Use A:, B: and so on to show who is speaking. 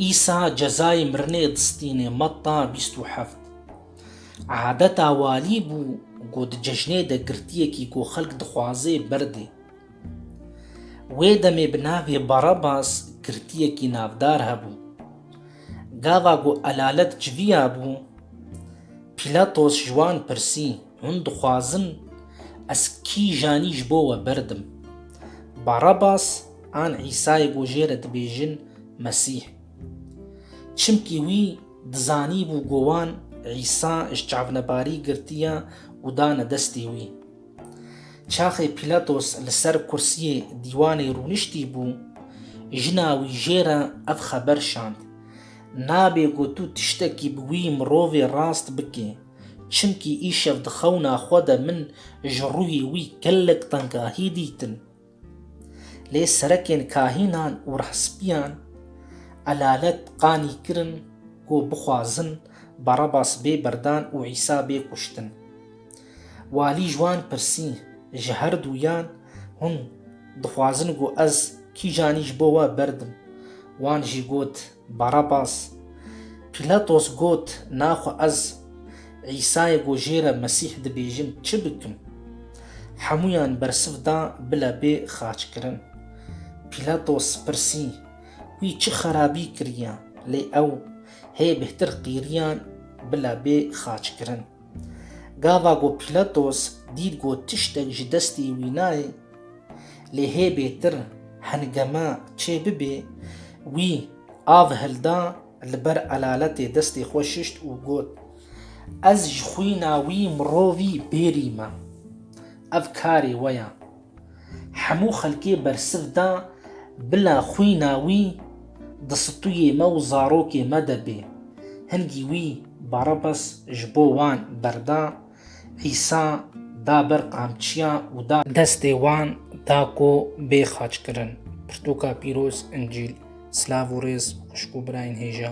A: ئیسا جەزای مرنێ دستینێ مەتا 27. عادەتا والی بوو گۆ دجەژنێ دەگرتیەکی گۆ خەڵک دخوازێ بەردێ. وێ دەمێ بناوێ بەڕەباس گرتیەکی ناودار هەبوو. گاوا گۆ ئەلالەت جویا بوو. پیلاتۆس جوان پرسی هون دخوازن ئەس کیژانیش بۆوە بەردم. بەڕەباس ئان عیسای گۆ ژێرە دبێژن مەسیح. چمکی وی دزانی بوو گۆوان عیسا شچاڤنەباری گرتیە و دانە دەستی وی. چاخێ پیلاتۆس لەسەر کورسیێ دیوانێ ڕوونشتی بوو، ژناوی ژێرە ئەف خەبەر شاند. نابێ گۆ تو تشتێکی بووی مرۆڤێ ڕاست بکێ، چمکی ئیشەv دخەونا خۆدە من ji ڕووی wî gelek tengahî dîtin. Lê serekên kahînan û rehsbiyan elalet qanî kirin gô bixwazin Barabas bê berdan û Îsa bê kuştin. Walî ji wan pirsî ji herdûyan hûn dixwazin gô ez kîjanî ji bo we berdim. Wan jî got Barabas. Pîlatos got naxwe ez Îsayê gô jêre Mesîh dibêjim çi bikim? Hemûyan bersiv da bile bê xaçkirin. Pîlatos pirsî wî çi xerabî kiriye, lê ew hê bêhtir qîriyan bile bê xaçkirin. Gava gô Pîlatos dît got tiştek ji destê wî nayê, lê hê bêhtir hengeme çê bibe, wî av hilda li ber elaletê destê xwe şişt û got ez ji xwîna wî mirovî bêrîme. Ev karê we ye. Hemû xelkê bersiv da bila xwîna wî di stûyê me û zarokê me de bê. Hingî wî Barabas ji bo wan berda, Îsa da ber qamçiya û da destê wan da ku bê xaçkirin. Pirtûka pîroz, Encîl, Silav û rêz xuşk û birayên hêja.